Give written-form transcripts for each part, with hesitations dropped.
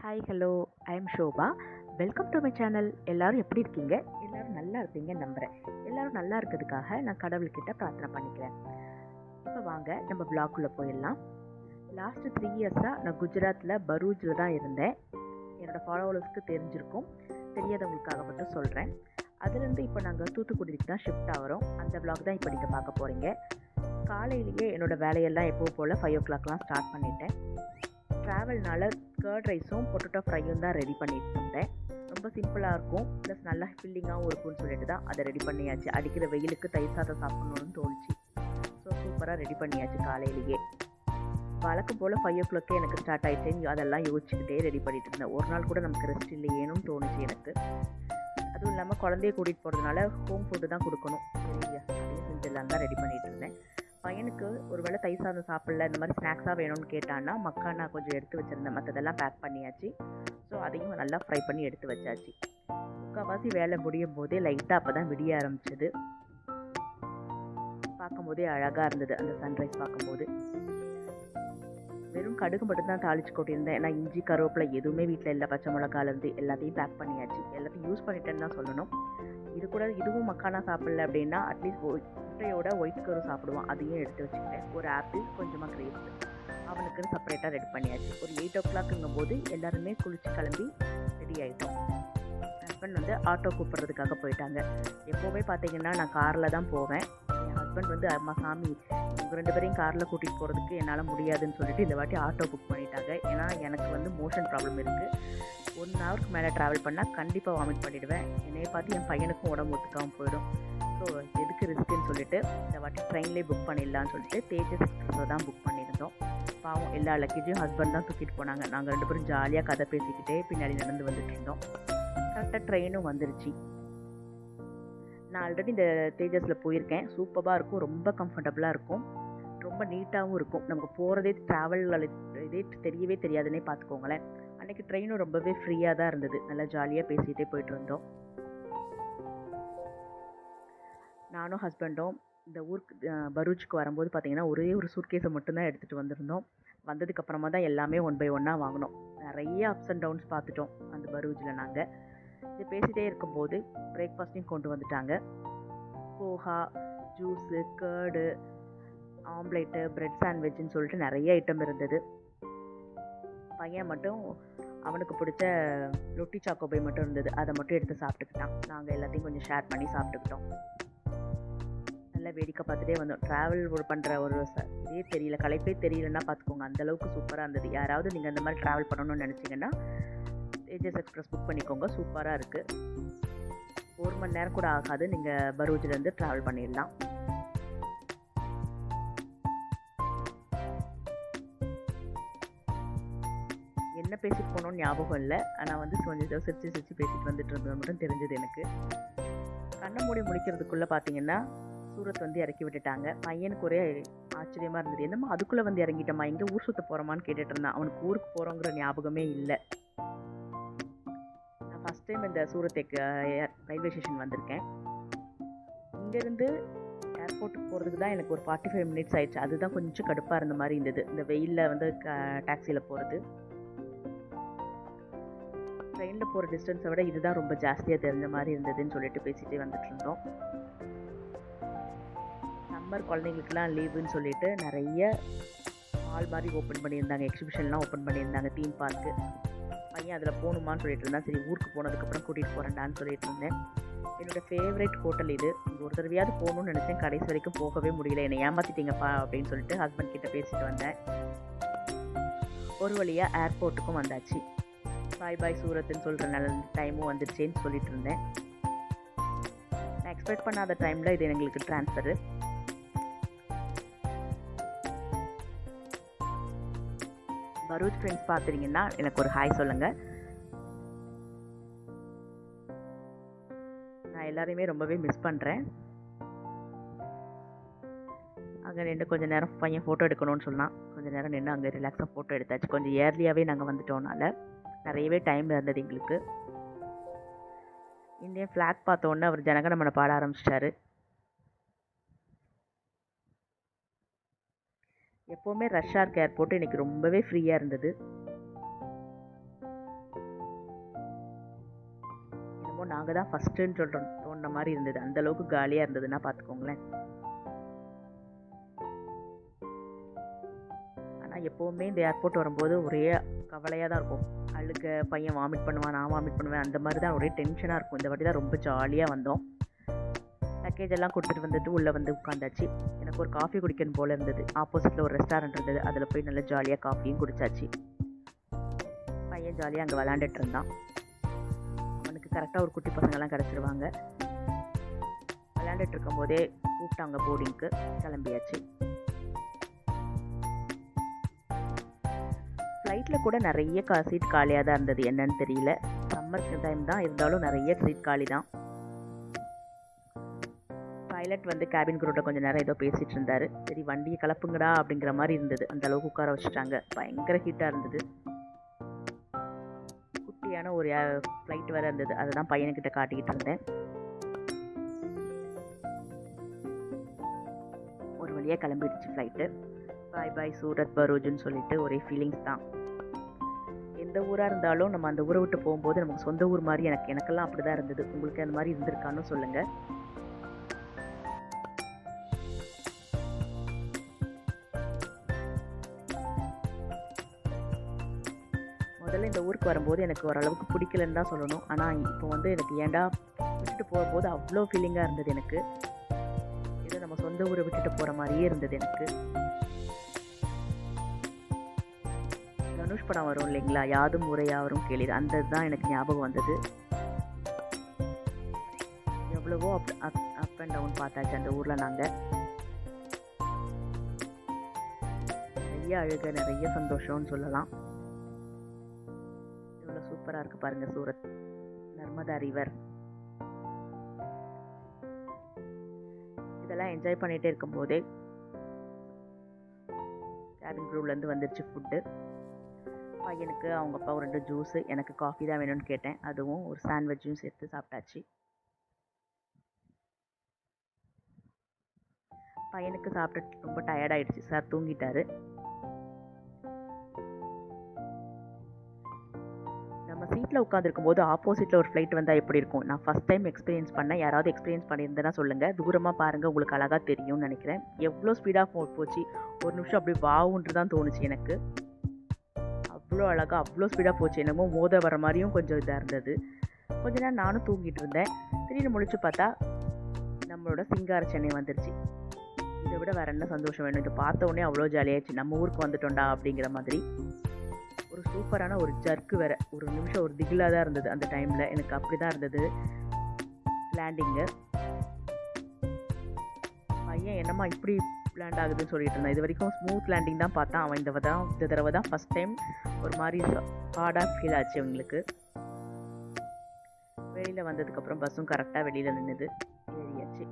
Hi hello I am Shobha. Welcome to my channel. எல்லோரும் எப்படி இருக்கீங்க? எல்லோரும் நல்லா இருப்பீங்கன்னு நம்புகிறேன். எல்லோரும் நல்லா இருக்கிறதுக்காக நான் கடவுள்கிட்ட பிரார்த்தனை பண்ணிக்கிறேன். இப்போ வாங்க நம்ம வ்ளாக்குள்ளே போயிடலாம். லாஸ்ட்டு 3 இயர்ஸாக நான் குஜராத்தில் பரூச்சில் தான் இருந்தேன். என்னோடய ஃபாலோவர்ஸ்க்கு தெரிஞ்சிருக்கும், தெரியாதவங்களுக்காக மட்டும் சொல்கிறேன். அதுலேருந்து இப்போ நாங்கள் தூத்துக்குடிக்கு தான் ஷிஃப்ட் ஆகிறோம். அந்த வ்ளாக் தான் இப்போ நீங்கள் பார்க்க போகிறீங்க. காலையிலேயே என்னோடய வேலையெல்லாம் எப்போவும் போல் 5 o'clockலாம் ஸ்டார்ட் பண்ணிட்டேன். ட்ராவல்னால கர்ட் ரைஸும் பொட்டேட்டோ ஃப்ரையும் தான் ரெடி பண்ணிட்டு இருந்தேன். ரொம்ப சிம்பிளாக இருக்கும், ப்ளஸ் நல்லா ஃபில்லிங்காகவும் இருக்கும்னு சொல்லிட்டு தான் அதை ரெடி பண்ணியாச்சு. அடிக்கிற வெயிலுக்கு தயிர் சாதம் சாப்பிட்ணுன்னு தோணுச்சு. ஸோ சூப்பராக ரெடி பண்ணியாச்சு காலையிலேயே. வழக்கம் போல் 5 o'clock எனக்கு ஸ்டார்ட் ஆகிடுச்சு. அதெல்லாம் யோசிச்சுக்கிட்டே ரெடி பண்ணிட்டு இருந்தேன். ஒரு நாள் கூட நமக்கு ரெஸ்ட் இல்லையேனும் தோணுச்சு எனக்கு. அதுவும் இல்லாமல் குழந்தைய கூட்டிகிட்டு போகிறதுனால ஹோம் ஃபுட்டு தான் கொடுக்கணும். சரி அதையும் செஞ்செல்லாம் தான் ரெடி பண்ணிகிட்டு இருந்தேன். பையனுக்கு ஒரு வேளை தயிர் சாதம் சாப்பிடல, இந்த மாதிரி ஸ்நாக்ஸாக வேணும்னு கேட்டான்னா மக்கானா கொஞ்சம் எடுத்து வச்சுருந்தேன். மற்றதெல்லாம் பேக் பண்ணியாச்சு. ஸோ அதையும் நல்லா ஃப்ரை பண்ணி எடுத்து வச்சாச்சு. முக்கால்வாசி வேலை முடியும் போதே லைட்டாக அப்போ தான் விடிய ஆரம்பிச்சது. பார்க்கும்போதே அழகாக இருந்தது அந்த சன்ரைஸ் பார்க்கும்போது. வெறும் கடுகு மட்டும்தான் தாளிச்சு கொட்டியிருந்தேன். ஏன்னா இஞ்சி கருவேப்பிலை எதுவுமே வீட்டில் இல்லை. பச்சை மிளகாலேருந்து எல்லாத்தையும் பேக் பண்ணியாச்சு. எல்லாத்தையும் யூஸ் பண்ணிட்டேன்னு தான் சொல்லணும். இதுவும் மக்கானா சாப்பிடல அப்படின்னா அட்லீஸ்ட் முட்டையோட ஒயிட் கரு சாப்பிடுவோம். அதையும் எடுத்து வச்சுக்கிட்டேன். ஒரு ஆப்பிள், கொஞ்சமாக கிரேப்ஸ் அவனுக்குன்னு செப்பரேட்டாக ரெடி பண்ணியாச்சு. ஒரு 8 o'clockங்கும் போது எல்லாருமே குளிச்சு கிளம்பி ரெடி ஆகிட்டோம். ஹஸ்பண்ட் வந்து ஆட்டோ கூப்பிட்றதுக்காக போயிட்டாங்க. எப்போவுமே பார்த்தீங்கன்னா நான் காரில் தான் போவேன். என் ஹஸ்பண்ட் வந்து அம்மா சாமி உங்கள் 2 பேரையும் காரில் கூட்டிகிட்டு போகிறதுக்கு என்னால் முடியாதுன்னு சொல்லிட்டு இந்த வாட்டி ஆட்டோ புக் பண்ணிட்டாங்க. ஏன்னா எனக்கு வந்து மோஷன் ப்ராப்ளம் இருக்குது. 1 hourக்கு மேலே ட்ராவல் பண்ணால் கண்டிப்பாக வாமிட் பண்ணிவிடுவேன். என்னையை பார்த்து என் பையனுக்கும் உடம்பு ஒத்துக்காமல் போயிடும். ஸோ எதுக்கு ரிஸ்க்குன்னு சொல்லிட்டு இந்த வாட்டி ட்ரெயின்லேயே புக் பண்ணிடலான்னு சொல்லிட்டு தேஜஸ் எக்ஸ்பிரஸில் தான் புக் பண்ணியிருந்தோம். பாவம் எல்லா லக்கேஜையும் ஹஸ்பண்ட் தான் தூக்கிட்டு போனாங்க. நாங்கள் 2 பேரும் ஜாலியாக கதை பேசிக்கிட்டே பின்னாடி நடந்து வந்துட்டு இருந்தோம். கரெக்டாக ட்ரெயினும் வந்துருச்சு. நான் ஆல்ரெடி இந்த தேஜஸில் போயிருக்கேன். சூப்பராக இருக்கும், ரொம்ப கம்ஃபர்டபுளாக இருக்கும், ரொம்ப நீட்டாகவும் இருக்கும். நமக்கு போகிறதே ட்ராவல் இதே தெரியவே தெரியாதுன்னே பார்த்துக்கோங்களேன். அன்றைக்கி ட்ரெயினும் ரொம்பவே ஃப்ரீயாக தான் இருந்தது. நல்லா ஜாலியாக பேசிகிட்டே போயிட்டு இருந்தோம். நானும் ஹஸ்பண்டும் இந்த ஊருக்கு பரூச்சுக்கு வரும்போது பார்த்திங்கன்னா ஒரே ஒரு சூட்கேஸை மட்டும்தான் எடுத்துகிட்டு வந்திருந்தோம். வந்ததுக்கப்புறமா தான் எல்லாமே 1 by 1 வாங்கினோம். நிறைய அப்ஸ் அண்ட் டவுன்ஸ் பார்த்துட்டோம் அந்த பரூச்சில். நாங்கள் இது பேசிகிட்டே இருக்கும்போது பிரேக்ஃபாஸ்ட்டையும் கொண்டு வந்துட்டாங்க. Poha, juice, curd, omelette, bread சாண்ட்விட்சுன்னு சொல்லிட்டு நிறைய ஐட்டம் இருந்தது. பையன் மட்டும் அவனுக்கு பிடிச்ச ரொட்டி சாக்கோபை மட்டும் இருந்தது. அதை மட்டும் எடுத்து சாப்பிட்டுக்கிட்டான். நாங்கள் எல்லாத்தையும் கொஞ்சம் ஷேர் பண்ணி சாப்பிட்டுக்கிட்டோம். நல்லா வேடிக்கை பார்த்துட்டே வந்தோம். ட்ராவல் பண்ணுற ஒரு இதே தெரியல, களைப்பே தெரியலன்னா பார்த்துக்கோங்க. அந்தளவுக்கு சூப்பராக இருந்தது. யாராவது நீங்கள் அந்த மாதிரி ட்ராவல் பண்ணணும்னு நினச்சிங்கன்னா தேஜஸ் எக்ஸ்பிரஸ் புக் பண்ணிக்கோங்க. சூப்பராக இருக்குது. 1 மணி நேரம் கூட ஆகாது. நீங்கள் பரூச்சிலேருந்து ட்ராவல் பண்ணிடலாம். என்ன பேசிட்டு போனோன்னு ஞாபகம் இல்லை. ஆனால் வந்து கொஞ்சம் சிரிச்சு பேசிட்டு வந்துட்டு இருந்தது மட்டும் தெரிஞ்சது எனக்கு. கண்ணை மூடி முடிக்கிறதுக்குள்ளே பார்த்தீங்கன்னா சூரத் வந்து இறக்கி விட்டுட்டாங்க. பையனுக்கு ஒரே ஆச்சரியமாக இருந்தது. என்னம்மா அதுக்குள்ளே வந்து இறங்கிட்டோமா, எங்கே ஊர் சுற்ற போகிறோமான்னு கேட்டுட்டு இருந்தான். அவனுக்கு ஊருக்கு போகிறோங்கிற ஞாபகமே இல்லை. நான் ஃபஸ்ட் டைம் இந்த சூரத் ரயில்வே ஸ்டேஷன் வந்திருக்கேன். இங்கேருந்து ஏர்போர்ட்டுக்கு போகிறதுக்கு தான் எனக்கு ஒரு 45 minutes ஆயிடுச்சு. அதுதான் கொஞ்சம் கடுப்பாக இருந்த மாதிரி இருந்தது, இந்த வெயிலில் வந்து டாக்ஸியில் போகிறது. ட்ரெயினில் போகிற டிஸ்டன்ஸை விட இதுதான் ரொம்ப ஜாஸ்தியாக தெரிஞ்ச மாதிரி இருந்ததுன்னு சொல்லிட்டு பேசிகிட்டே வந்துட்டு இருந்தோம். சம்மர் குழந்தைங்களுக்குலாம் லீவுன்னு சொல்லிட்டு நிறைய மால் மாதிரி ஓப்பன் பண்ணியிருந்தாங்க, எக்ஸிபிஷன்லாம் ஓப்பன் பண்ணியிருந்தாங்க, தீம் பார்க்கு. பையன் அதில் போகணுமான்னு சொல்லிட்டு இருந்தான். சரி ஊருக்கு போனதுக்கப்புறம் கூட்டிகிட்டு போகிறேன்டான்னு சொல்லிட்டு இருந்தேன். என்னோடய ஃபேவரட் ஹோட்டல் இது. இங்கே ஒரு தடவையாவது போகணுன்னு நினச்சேன். கடைசி வரைக்கும் போகவே முடியல. என்னை ஏமாற்றிட்டீங்கப்பா அப்படின்னு சொல்லிட்டு ஹஸ்பண்ட் கிட்ட பேசிட்டு வந்தேன். ஒரு வழியாக ஏர்போர்ட்டுக்கும் வந்தாச்சு. பாய் பாய் சூரத்துன்னு சொல்கிற நல்ல டைமும் வந்துடுச்சேன்னு சொல்லிட்டு இருந்தேன். நான் எக்ஸ்பெக்ட் பண்ணாத டைமில் இது எங்களுக்கு ட்ரான்ஸ்ஃபரு. பரூச் ஃப்ரெண்ட்ஸ் பார்த்துட்டிங்கன்னா எனக்கு ஒரு ஹாய் சொல்லுங்கள். நான் எல்லாரையுமே ரொம்பவே மிஸ் பண்ணுறேன். அங்கே நின்று கொஞ்சம் நேரம் பையன் ஃபோட்டோ எடுக்கணும்னு சொன்னான். கொஞ்சம் நேரம் நின்று அங்கே ரிலாக்ஸாக ஃபோட்டோ எடுத்தாச்சு. கொஞ்சம் ஏர்லியாகவே நாங்கள் வந்துட்டோம்னால நிறையவே டைம் இருந்தது எங்களுக்கு. இந்தியன் ஃப்ளாக் பார்த்தோன்னே அவர் ஜனகணமன பாட ஆரம்பிச்சிட்டாரு. எப்போவுமே ரஷ்ஷாக இருக்க ஏர்போர்ட்டு இன்றைக்கி ரொம்பவே ஃப்ரீயாக இருந்தது. என்னமோ நாங்கள் தான் ஃபஸ்ட்டுன்னு சொல்கிறோம் தோணுன மாதிரி இருந்தது. அந்தளவுக்கு காலியாக இருந்ததுன்னா பார்த்துக்கோங்களேன். ஆனால் எப்போவுமே இந்த ஏர்போர்ட் வரும்போது ஒரே கவலையாக தான் இருக்கும். அழுக, பையன் வாமிட் பண்ணுவான், நான் வாமிட் பண்ணுவேன், அந்த மாதிரி தான் ஒரே டென்ஷனாக இருக்கும். இந்த வாட்டி தான் ரொம்ப ஜாலியாக வந்தோம். பேக்கேஜ் எல்லாம் கொடுத்துட்டு வந்துட்டு உள்ளே வந்து உட்காந்தாச்சு. எனக்கு ஒரு காஃபி குடிக்கணும் போல் இருந்தது. ஆப்போசிட்டில் ஒரு ரெஸ்டாரண்ட் இருந்தது, அதில் போய் நல்லா ஜாலியாக காஃபியும் குடிச்சாச்சு. பையன் ஜாலியாக அங்கே விளாண்டுட்டு இருந்தான். அவனுக்கு கரெக்டாக ஒரு குட்டி பசங்கள்லாம் கிடச்சிருவாங்க. விளையாண்டுட்டு இருக்கும் போதே கூப்பிட்டாங்க போர்டிங்க்கு. கிளம்பியாச்சு. ஃப்ளைட்டில் கூட நிறைய சீட் காலியாக தான் இருந்தது. என்னன்னு தெரியல, சம்மர் டைம் தான் இருந்தாலும் நிறைய சீட் காலி தான். பைலட் வந்து கேபின் குரூட்ட கொஞ்சம் நேரம் ஏதோ பேசிகிட்டு இருந்தார். சரி வண்டியை கிளப்புங்கடா அப்படிங்கிற மாதிரி இருந்தது. அந்த அளவுக்கு உட்கார வச்சுட்டாங்க. பயங்கர ஹீட்டாக இருந்தது. குட்டியான ஒரு ஃப்ளைட் வேறு இருந்தது. அதை தான் பையனுக்கிட்ட காட்டிக்கிட்டு இருந்தேன். ஒரு வழியாக கிளம்பிடுச்சு ஃப்ளைட்டு. பாய் பாய் சூரத் பரூஜ்னு சொல்லிட்டு ஒரே ஃபீலிங்ஸ் தான். எந்த ஊராக இருந்தாலும் நம்ம அந்த ஊரை விட்டு போகும்போது நமக்கு சொந்த ஊர் மாதிரி எனக்கெல்லாம் அப்படி தான் இருந்தது. உங்களுக்கு அந்த மாதிரி இருந்திருக்கான்னு சொல்லுங்கள். முதல்ல இந்த ஊருக்கு வரும்போது எனக்கு ஓரளவுக்கு பிடிக்கலன்னு தான் சொல்லணும். ஆனால் இப்போ வந்து எனக்கு ஏன்டா விட்டுட்டு போகும்போது அவ்வளோ ஃபீலிங்காக இருந்தது. எனக்கு ஏதோ நம்ம சொந்த ஊரை விட்டுட்டு போகிற மாதிரியே இருந்தது எனக்கு. தனுஷ் படம் வரும் இல்லைங்களா, யாதும் ஊரே யாவரும் கேளீர், அந்த தான் எனக்கு ஞாபகம் வந்தது. எவ்வளவோ அப் அண்ட் டவுன் பார்த்தாச்சு அந்த ஊரில். நாங்கள் நிறைய அழுக, நிறைய சந்தோஷம்னு சொல்லலாம். சூப்பராக இருக்குது பாருங்கள் சூரத். நர்மதா ரிவர், இதெல்லாம் என்ஜாய் பண்ணிகிட்டே இருக்கும்போதே கேபின் க்ரூலேருந்து வந்துருச்சு ஃபுட்டு. பையனுக்கு அவங்க அப்பா ஒரு 2 ஜூஸு, எனக்கு காஃபி தான் வேணும்னு கேட்டேன். அதுவும் ஒரு சாண்ட்விட்சும் சேர்த்து சாப்பிட்டாச்சு. பையனுக்கு சாப்பிட்டு ரொம்ப டயர்டாயிடுச்சு சார், தூங்கிட்டாரு. நம்ம சீட்டில் உட்காந்துருக்கும் போது ஆப்போசிட்டில் ஒரு ஃப்ளைட் வந்தால் எப்படி இருக்கும்? நான் ஃபஸ்ட் டைம் எக்ஸ்பீரியன்ஸ் பண்ணேன். யாராவது எக்ஸ்பீரியன்ஸ் பண்ணியிருந்தேன்னா சொல்லுங்கள். தூரமாக பாருங்கள், உங்களுக்கு அழகாக தெரியும்னு நினைக்கிறேன். எவ்வளோ ஸ்பீடாக போச்சு. ஒரு நிமிஷம் அப்படியே வாவுன்று தான் தோணுச்சு எனக்கு. அவ்வளோ அழகாக அவ்வளோ ஸ்பீடாக போச்சு. என்னமோ மோத வர மாதிரியும் கொஞ்சம் இதாக இருந்தது. கொஞ்ச நேரம் நானும் தூங்கிட்டு இருந்தேன். திடீர்னு முழிச்சு பார்த்தா நம்மளோட சிங்கார சென்னை வந்துருச்சு. இதை விட வேறு என்ன சந்தோஷம் வேணும்? இதை பார்த்த உடனே அவ்வளோ ஜாலியாகிடுச்சு. நம்ம ஊருக்கு வந்துட்டோண்டா அப்படிங்கிற மாதிரி. ஒரு சூப்பரான ஒரு ஜர்க்கு வேறு. ஒரு நிமிஷம் ஒரு திகிலாக தான் இருந்தது அந்த டைமில். எனக்கு அப்படி தான் இருந்தது லேண்டிங்கு. பையன் என்னம்மா இப்படி லேண்ட் ஆகுதுன்னு சொல்லிட்டு இருந்தான். இது வரைக்கும் ஸ்மூத் லேண்டிங் தான் பார்த்தான். அவன் இந்த தடவை தான் ஃபஸ்ட் டைம் ஒரு மாதிரி ஹார்டாக ஃபீல் ஆச்சு அவங்களுக்கு. வெளியில் வந்ததுக்கப்புறம் பஸ்ஸும் கரெக்டாக வெளியில் நின்றுது. ஏறியாச்சு.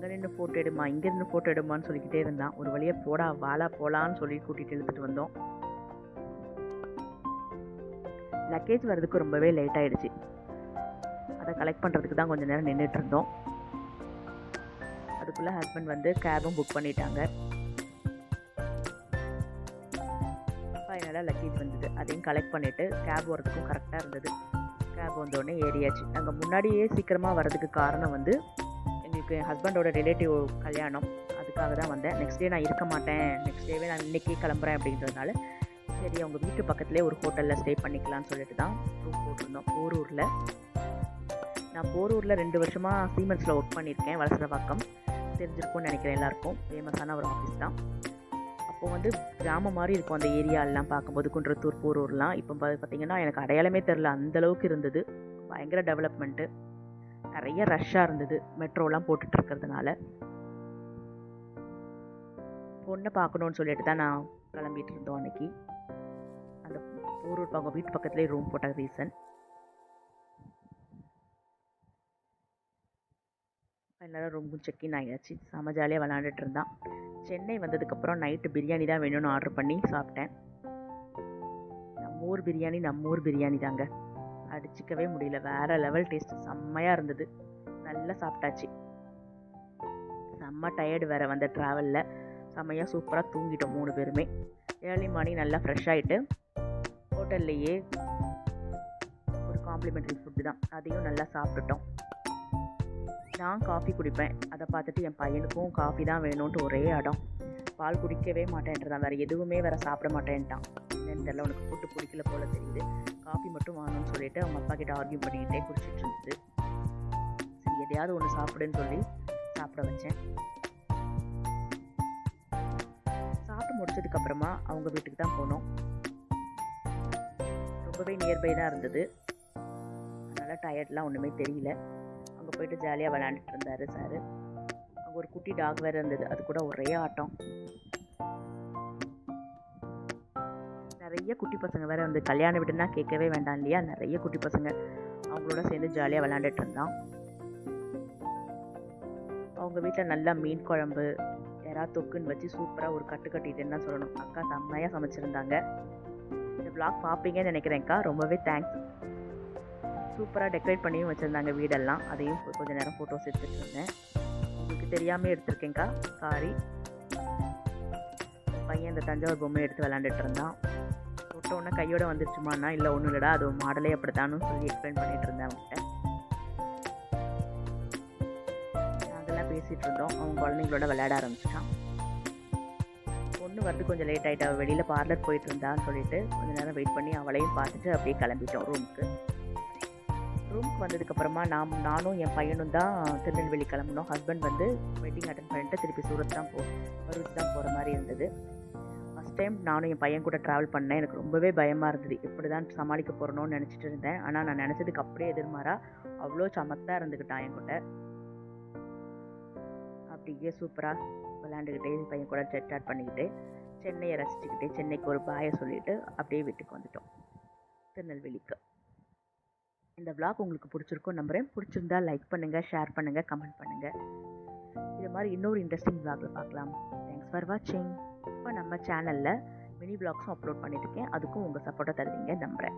நின்று ஃபோட்டோ எடுமா, இங்கேருந்து ஃபோட்டோ எடுமான்னு சொல்லிக்கிட்டே இருந்தான். ஒரு வழியாக போடா வாழா போகலான்னு சொல்லி கூட்டிகிட்டு இழுத்துட்டு வந்தோம். லக்கேஜ் வர்றதுக்கு ரொம்பவே லேட் ஆகிடுச்சு. அதை கலெக்ட் பண்ணுறதுக்கு தான் கொஞ்சம் நேரம் நின்றுட்டு இருந்தோம். அதுக்குள்ளே ஹஸ்பண்ட் வந்து கேபும் புக் பண்ணிட்டாங்க. ஃபைனலாக லக்கேஜ் வந்தது. அதையும் கலெக்ட் பண்ணிவிட்டு கேப் வரதுக்கும் கரெக்டாக இருந்தது. கேப் வந்தோடனே ஏறியாச்சு. நாங்கள் முன்னாடியே சீக்கிரமாக வர்றதுக்கு காரணம் வந்து எங்களுக்கு என் ஹஸ்பண்டோட ரிலேட்டிவ் கல்யாணம், அதுக்காக தான் வந்தேன். நெக்ஸ்ட் டே நான் இருக்க மாட்டேன், நெக்ஸ்ட் டேவே நான் இன்றைக்கே கிளம்புறேன் அப்படின்றதுனால சரி அவங்க வீட்டு பக்கத்துலேயே ஒரு ஹோட்டலில் ஸ்டே பண்ணிக்கலாம்னு சொல்லிட்டு தான் ரூம் போட்டிருந்தோம் போரூரில். நான் போரூரில் 2 வருஷமாக சீமென்ஸில் ஒர்க் பண்ணியிருக்கேன். வலசரவாக்கம் தெரிஞ்சிருக்கும்னு நினைக்கிறேன் எல்லாருக்கும். ஃபேமஸான ஒரு ஆஃபீஸ் தான். அப்போது வந்து கிராமம் மாதிரி இருக்கும் அந்த ஏரியாலெலாம் பார்க்கும்போது. குன்றத்தூர், போரூர்லாம் இப்போ பார்த்திங்கன்னா எனக்கு அடையாளமே தெரில, அந்தளவுக்கு இருந்தது. பயங்கர டெவலப்மெண்ட்டு, நிறைய ரஷ்ஷாக இருந்தது மெட்ரோலாம் போட்டுட்டு இருக்கிறதுனால. பொண்ணை பார்க்கணுன்னு சொல்லிட்டு தான் நான் கிளம்பிட்டு இருந்தோம் அன்றைக்கி. அந்த போரூர் அவங்க வீட்டு பக்கத்துலேயே ரூம் போட்ட ரீசன். அதனால் ரூமுக்கும் செக்இன் ஆகியாச்சு. செம ஜாலியாக விளாண்டுட்டு இருந்தான். சென்னை வந்ததுக்கப்புறம் நைட்டு பிரியாணி தான் வேணும்னு ஆர்டர் பண்ணி சாப்பிட்டேன். நம்ம ஊர் பிரியாணி தாங்க, அடிச்சிக்கவே முடியல. வேறு லெவல் டேஸ்ட், செம்மையாக இருந்தது. நல்லா சாப்பிட்டாச்சு. செம்ம டயர்டு வேறு வந்த ட்ராவலில். செம்மையாக சூப்பராக தூங்கிட்டோம் 3 பேருமே. ஏர்லி மார்னிங் நல்லா ஃப்ரெஷ் ஆகிட்டு ஹோட்டல்லையே ஒரு காம்ப்ளிமெண்ட்ரி ஃபுட்டு தான், அதையும் நல்லா சாப்பிட்டுட்டோம். நான் காஃபி குடிப்பேன். அதை பார்த்துட்டு என் பையனுக்கும் காஃபி தான் வேணும்ன்ட்டு ஒரே அடம். பால் குடிக்கவே மாட்டேன்ட்டுதான், வேறு எதுவுமே வேறு சாப்பிட மாட்டேன்ட்டான். என்னன்னு தெரியல, உனக்கு ஃபுட்டு பிடிக்கல போல தெரியுது, காஃபி மட்டும் வாங்கணும்னு சொல்லிட்டு அவங்க அப்பா கிட்ட ஆர்கியூ பண்ணிக்கிட்டே குடிச்சிட்டு இருந்தது. சரி எதையாவது ஒன்று சாப்பிடுன்னு சொல்லி சாப்பிட வச்சேன். சாப்பிட்டு முடிச்சதுக்கப்புறமா அவங்க வீட்டுக்கு தான் போனோம். ரொம்பவே நியர்பை தான் இருந்தது, அதனால் டயர்ட்லாம் ஒன்றுமே தெரியல. அங்கே போயிட்டு ஜாலியாக விளையாண்டுட்டு இருந்தார் சார். அங்கே ஒரு குட்டி டாக் வேறு இருந்தது, அது கூட ஒரே ஆட்டம். நிறைய குட்டி பசங்க வேறு வந்து கல்யாண வீடுன்னா கேட்கவே வேண்டாம் இல்லையா, நிறைய குட்டி பசங்க அவங்களோட சேர்ந்து ஜாலியாக விளையாண்டுட்டு இருந்தான். அவங்க வீட்டில் நல்லா மீன் குழம்பு, யாராவது தொக்குன்னு வச்சு சூப்பராக ஒரு கட்டு கட்டிட்டுன்னு தான் சொல்லணும். அக்கா செம்மையாக சமைச்சிருந்தாங்க. இந்த vlog பார்ப்பீங்கன்னு நினைக்கிறேன்க்கா, ரொம்பவே தேங்க்ஸ். சூப்பராக டெக்கரேட் பண்ணியும் வச்சுருந்தாங்க வீடெல்லாம், அதையும் கொஞ்சம் நேரம் ஃபோட்டோஸ் எடுத்துகிட்டு இருந்தேன். உங்களுக்கு தெரியாமல் எடுத்திருக்கேங்க்கா, சாரி. பையன் இந்த தஞ்சாவூர் பொம்மை எடுத்து விளாண்டுட்டு இருந்தான். தொட்ட உடனே கையோட வந்துருச்சுமான்னா, இல்லை ஒன்றும் இல்லைடா அது மாடலே அப்படித்தானு சொல்லி எக்ஸ்பிளைன் பண்ணிட்டு இருந்தேன் அவங்ககிட்ட. நாங்கள்லாம் பேசிகிட்டு இருந்தோம், அவங்க குழந்தைங்களோட விளையாட ஆரம்பிச்சிட்டான். பொண்ணு வரது கொஞ்சம் லேட் ஆகிட்டா, வெளியில் பார்லர் போயிட்டு இருந்தான்னு சொல்லிட்டு கொஞ்சம் நேரம் வெயிட் பண்ணி அவளையும் பார்த்துட்டு அப்படியே கிளம்பிட்டோம் ரூமுக்கு. ரூமுக்கு வந்ததுக்கப்புறமா நானும் என் பையனும் தான் திருநெல்வேலி கிளம்புனோம். ஹஸ்பண்ட் வந்து வெட்டிங் அட்டன் பண்ணிட்டு திருப்பி சூரத் தான் பரூச் தான் போகிற மாதிரி இருந்தது. ஃபஸ்ட் டைம் நானும் என் பையன் கூட ட்ராவல் பண்ணேன். எனக்கு ரொம்பவே பயமாக இருந்தது, எப்படி தான் சமாளிக்க போகிறோன்னு நினச்சிட்டு இருந்தேன். ஆனால் நான் நினச்சதுக்கு அப்படியே எதிர்மாறா அவ்வளோ சமத்தாக இருந்துக்கிட்டான் என் கூட. அப்படியே சூப்பராக விளையாண்டுக்கிட்டே பையன் கூட சாட் பண்ணிக்கிட்டு சென்னையை ரசிச்சுக்கிட்டே சென்னைக்கு ஒரு பாயை சொல்லிவிட்டு அப்படியே வீட்டுக்கு வந்துட்டோம் திருநெல்வேலிக்கு. இந்த vlog உங்களுக்கு பிடிச்சிருக்கும் நம்புகிறேன். பிடிச்சிருந்தா லைக் பண்ணுங்கள், ஷேர் பண்ணுங்கள், கமெண்ட் பண்ணுங்கள். இது மாதிரி இன்னொரு இன்ட்ரெஸ்டிங் vlogல பார்க்கலாம். தேங்க்ஸ் ஃபார் வாட்சிங். இப்போ நம்ம சேனலில் மினி vlogsம் அப்லோட் பண்ணியிருக்கேன், அதுக்கும் உங்கள் சப்போர்ட்டை தருவீங்க நம்புகிறேன்.